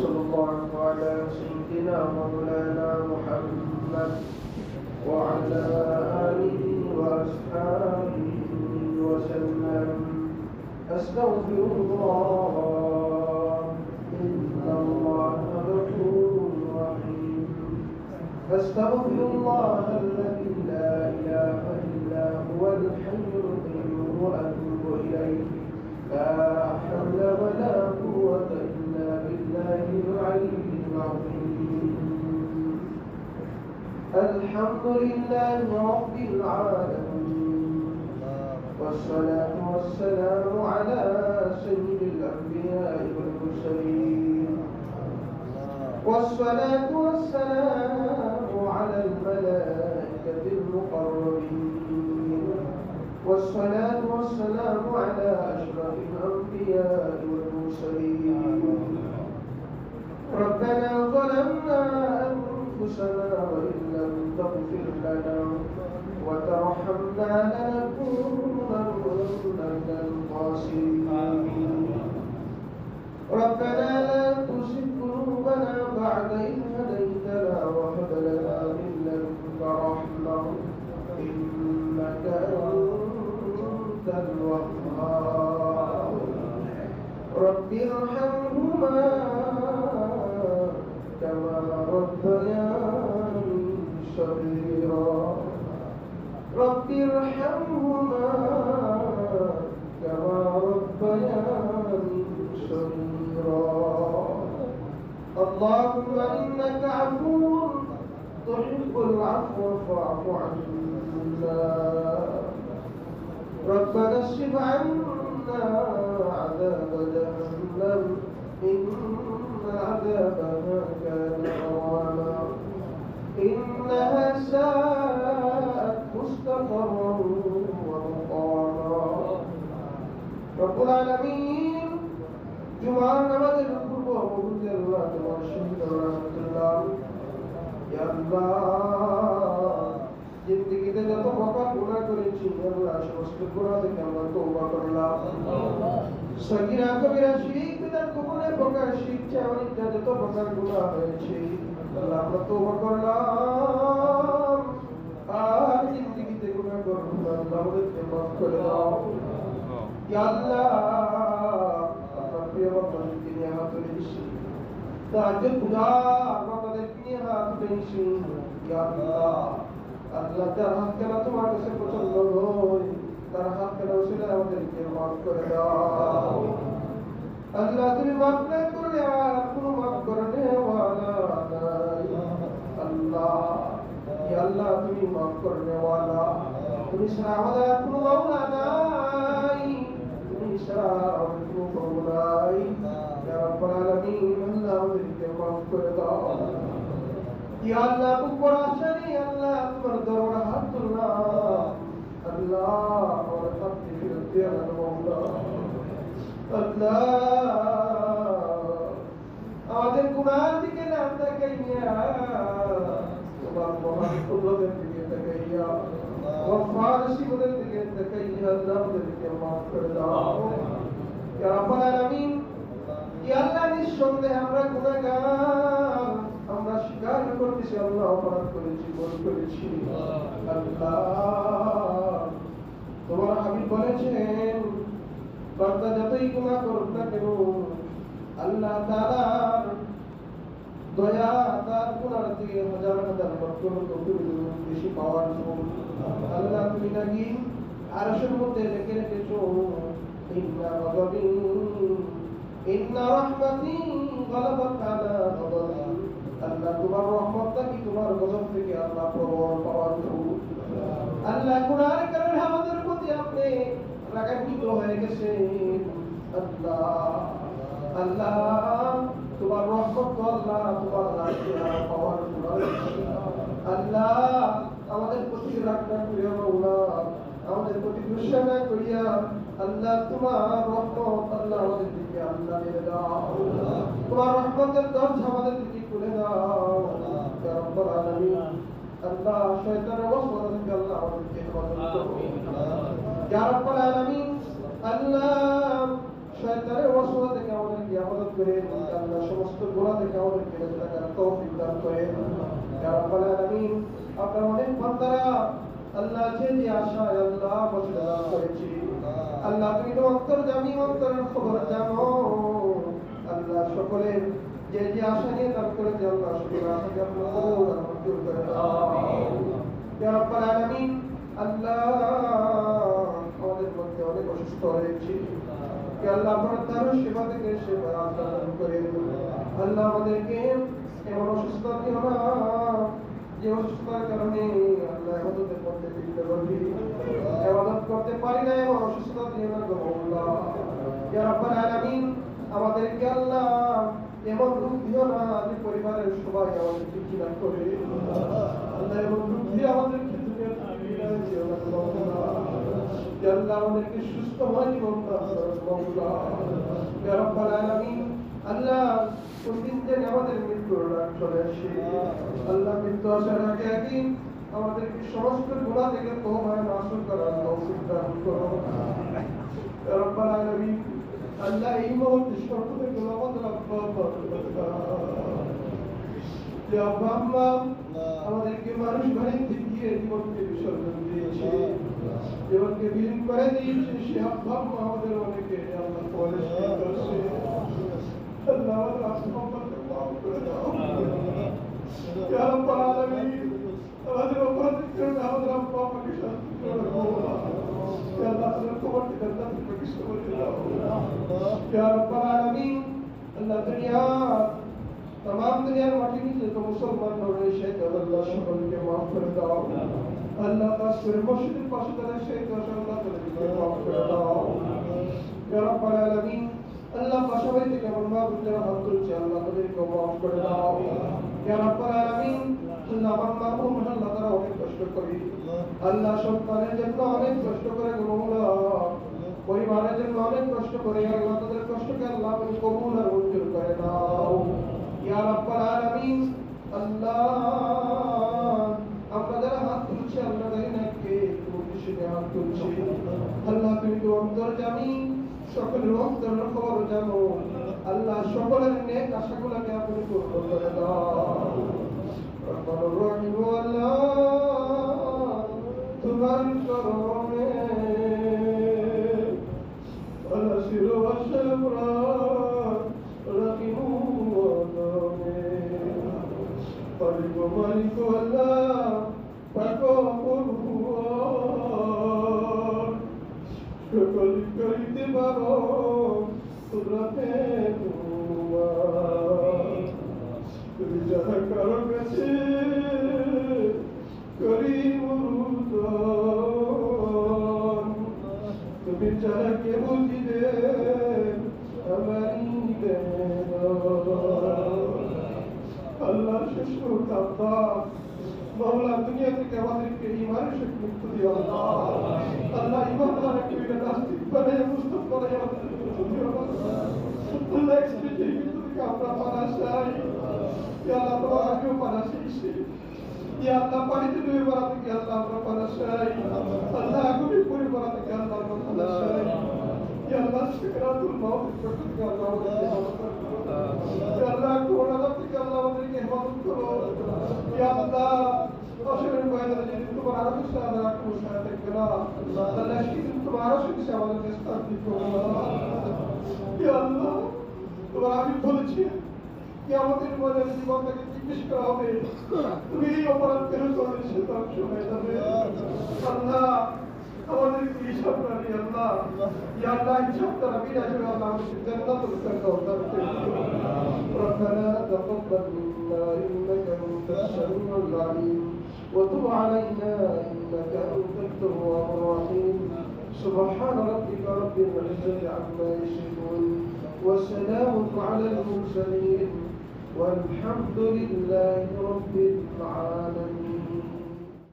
صلى الله على سيدنا مولانا محمد وعلى آله وأصحابه وسلم. أستغفر الله إن الله غفور رحيم. أستغفر الله الذي لا إله إلا هو الحي القيوم وأتوب إليه. لا حول ولا قوة إلا بالله العلي العظيم. الحمد لله رب العالمين، والصلاة والسلام على سيد الأنبياء والمرسلين، والصلاة والسلام على الملائكة المقربين، والصلاة والسلام على أشرف الأنبياء والمرسلين. ربنا ظلمنا أنفسنا وإن لم تغفر لنا وترحمنا لنكونن من الخاسرين. ربنا لا تزغ قلوبنا بعد إذ هديتنا وهب لنا من لدنك رحمة إنك أنت الوهاب. رب ارحمهما كما ربياني صغيرا. رب ارحمهما كما ربياني صغيرا. اللهم إنك عفو تحب العفو فاعف عنا. ربنا اصرف عنا عذاب جهنم إن عذابها كان غراما إنها ساءت مستقرا ومقاما. رب العالمين جمعة نماذج القرب ومبود الله والشهد ورحمة الله. يا الله জিন্দেগিতে যত পাপ গুনাহ করেছি আল্লাহ সমস্ত গুনাহ থেকে আমরা তওবা করলাম। সগীরা কবিরা শিরক বিদআত কুফরে প্রকার শিরক চাওয়ানিতে যত প্রকার গুনাহ হয়েছে আল্লাহ আমরা তওবা করলাম। আর জিন্দেগিতে গুনাহ করব না, আল্লাহ আমাদেরকে মাফ করে দাও। ইয়া আল্লাহ আপনার প্রিয় বান্দাদেরকে নিয়ে হাত তুলেছি, তাহাজ্জুদ গুজার বান্দাদেরকে নিয়ে হাত তুলেছি। ইয়া আল্লাহ আল্লাহ যার হাত কেনা তোমার কাছে পছন্দ নয় তার হাত কেনা উসিলা আমাদেরকে মাফ করে দাও। আল্লাহ তুমি মাফ না করলে আর কোনো মাফ করনে ওয়ালা নাই। আল্লাহ ইয়া আল্লাহ তুমি মাফ করনে ওয়ালা, তুমি ছাড়া আমাদের আর কোনো মাওলা নাই, তুমি ছাড়া আমাদের কোনো মাওলা নাই। ইয়া রাব্বুল আলামিন আল্লাহ আমাদেরকে মাফ করে দাও। ইয়া আল্লাহ উপর আসেনি আল্লাহ তোমার দরবারে হাত তুললাম। আল্লাহ আমার হাতকে ফেরত দিয়ে না মাওলা। আল্লাহ আমাদের গুনাহ দিকে না তাকাইয়া তোমার মহান কুদরতের দিকে তাকাইয়া গফফার সিবতের দিকে তাকাইয়া আল্লাহ আমাদেরকে মাফ করে দাও। ইয়া রাব্বুল আলামিন ইয়া আল্লাহ নিঃসন্দেহে আমরা গুনাহগার, আমরা স্বীকার করতেছি আল্লাহ অপরাধ করেছি, ভুল করেছি। আল্লাহ তোমার হাবিব বলেছেন বান্দা যতই গুনাহ করুক না কেন আল্লাহ তাআলার দয়া তার গুনাহ থেকে হাজার হাজার লক্ষ লক্ষ বেশি পাওয়ার জন্য আল্লাহ তুমি নাকি আরশের মধ্যে রেখে রেখেছো ইন্না গাদাবি ইন্না রাহমাতি গালাবাত আলা গাদাবি। আল্লাহ তোমার রহমতটা কি তোমার গজব থেকে আল্লাহ প্রবল পাওয়ার জন্য আল্লাহ গুনাহের কারণে আমাদের প্রতি আপনি রাগান্বিত হয়ে গেছেন। আল্লাহ আল্লাহ তোমার রহমত আল্লাহ তোমার রাহমত পাওয়ার জন্য আল্লাহ আমাদের প্রতি রাগ না করিয়া মাওলা, আমাদের প্রতি গুসা না করিয়া আল্লাহ তোমার রহমত আল্লাহ আমাদের দিকে আল্লাহ দিয়ে দাও। তোমার রহমতের দরজা আমাদের দিকে খুলে দাও ইয়া রাব্বুল আলামিন। আল্লাহ শয়তানের ওয়াসওয়াসা থেকে আল্লাহ আমাদেরকে হেফাজত করো ইয়া রাব্বুল আলামিন। আল্লাহ শয়তানের ওয়াসওয়াসা থেকে আমাদেরকে হেফাজত করেন। আল্লাহ সমস্ত গুনাহ থেকে আমাদেরকে বেঁচে থাকার তৌফিক দান করেন। ইয়া রাব্বাল আলামিন, আপনার অনেক বান্দারা আল্লাহ যে আশায় আল্লাহ বসে করেছি, আল্লাহ তুমি তো অন্তর্যামী, অন্তরের খবর জানো। আল্লাহ সকলের যে আশা নিয়ে দান করেছে আল্লাহ সকলের আশাকে আপনার কবুল আর মঞ্জুর করে দাও। ইয়া রাব্বাল আলামিন, আল্লাহ আমাদের মধ্যে অনেক অসুস্থ হয়েছি, আল্লাহ আপনার তার সেবা থেকে সেবা দান করেন। আল্লাহ আমাদেরকে এমন অসুস্থ দিও না যে অসুস্থতার কারণে আল্লাহ ইবাদতের মধ্যে বিঘ্ন ঘটবে, ইবাদত করতে পারি না, এমন অসুস্থতা দিও না গো আল্লাহ। ইয়া রাব্বাল আলামিন, আমাদেরকে আল্লাহ এমন রূপ দিও না যে পরিবারের সবাই আমাদেরকে ঘৃণা করে। আল্লাহ এমন রূপ দিয়ে আমাদেরকে দুনিয়া থেকে বিদায় দিও না গো আল্লাহ। ইয়া আল্লাহ আমাদেরকে সুস্থময় জীবন দান করো গো আল্লাহ। ইয়া রাব্বাল আলামিন, আল্লাহ কোন দিন যেন আমাদের মৃত্যুর রাত চলে আসে, আল্লাহ মৃত্যু আসার আগে আগে আমাদেরকে সমস্ত গুনাহ থেকে তওবায় নাসুর করার তৌফিক দান করো। ইয়া রাব্বাল আলামিন, আল্লাহ এই মুহূর্তে সর্বদা আমাদের আমাদেরকে মানুষ বাড়িতে গিয়ে জীবনকে বিসর্জন দিয়েছে, জীবনকে বিলীন করে দিয়েছে, সে আব্বা আমাদের অনেকে আল্লাহ পরে করছে। আল্লাহ আমাদের আত্মসম্মানকে মাফ করে দাও। ইয়া রাব্বাল আলামিন, আমাদের অপরাধের কারণে আমাদের আব্বা আমাকে শাস্তি করো। ইয়া আল্লাহ আমাদের কবরকে জান্নাতে প্রবেশ করে দাও। ইয়া রাব্বাল আলামিন, আল্লাহ तमाम दुनियाর মাটির নিচে যত মুসলমান রয়েছে আল্লাহ সকলকে মাফ করে দাও। আল্লাহ খাস করে মসজিদের পাশে যারা শহীদ হয়েছে আল্লাহ তাদেরকে মাফ করে দাও। ইয়া রাব্বাল আলামিন, আল্লাহ পাশাপাশি থেকে আমার মা বোনেরা হাত তুলছে আল্লাহ তাদেরকে মাফ করে দাও। ইয়া রাব্বাল আলামিন, আল্লাহ আমার মা বোন আল্লাহ তারা অনেক কষ্ট করে, আল্লাহ সন্তানের জন্য অনেক কষ্ট করে গো মাওলা, পরিবারের জন্য অনেক কষ্ট করে, আল্লাহ তাদের কষ্টকে আল্লাহ তুমি কবুল আর মঞ্জুর করে দাও। ইয়া রাব্বাল আলামিন, আল্লাহ আমরা যারা হাত তুলছি আল্লাহ জানি না কে কোন উদ্দেশ্যে হাত তুলছি, আল্লাহ তুমি তো অন্তর্যামী, সকলের অন্তরের খবর জানো। আল্লাহ সকলের নেক আশাগুলোকে আপনি পূর্ণ করে দাও। রহমানুর রহিম আল্লাহ তোমার করমে আল্লাহ শিরো আশরা রাকিমু মালিক মালিক আল্লাহ পাকো পরহুয়ার সকল করিতে পারো কুদরতে তোমার। তুমি যাহা কারো কাছে করি মুরুদান, তুমি যাহাকে বুঝিবে আমারই আল্লাহ শেষ আল্লাহ মাওলা দুনিয়া থেকে আমাদেরকে ইমানের শক্তি মুক্ত দিও আল্লাহ। আল্লাহ ইমান আমাকে নাস্তিক বানায় মুসলিম বানায় আমাদেরকে আল্লাহ এক্সপেক্ট থেকে আমরা পানা চাই। ইয়া আল্লাহ তোমার আগেও পানা চাইছি, ইয়া আল্লাহ পানিতে ডুবে পড়া থেকে আল্লাহ আমরা পানা চাই, আল্লাহ আগুনে পড়ে পড়া থেকে আল্লাহ আমরা পানা চাই। ইয়া আল্লাহ সিকরাতুল মাউত থেকে আল্লাহ আমাদেরকে হেফাজত করো। ইয়া আল্লাহ করোনা থেকে আল্লাহ আমাদেরকে হেফাজত করো। ইয়া আল্লাহ অসমের পয়দাতে যদি তোমার আরো কিছু আমরা রাখবো সারা থাকবে না আল্লাহ, কিন্তু তোমার আরো কিছু আমাদেরকে স্থাপিত করো না। ইয়া আল্লাহ তোমার আমি বলেছি কি আমাদের মনে জীবনটাকে জিজ্ঞেস করা হবে তুমি এই অপরাধ কেন করলে সে ধ্বংস হয়ে যাবে। আল্লাহ আমাদেরকে হিসাব রাখি আল্লাহ, ইয়া আল্লাহ হিসাব তারা বিরাজ হবে আল্লাহ আমাদের জান্নাতুল ফিরদাউস দান করো। ربنا تقبل منا إنك أنت السميع العليم وتب علينا إنك أنت التواب الرحيم. سبحان ربك رب العزة عما يصفون وسلام على المرسلين والحمد لله رب العالمين.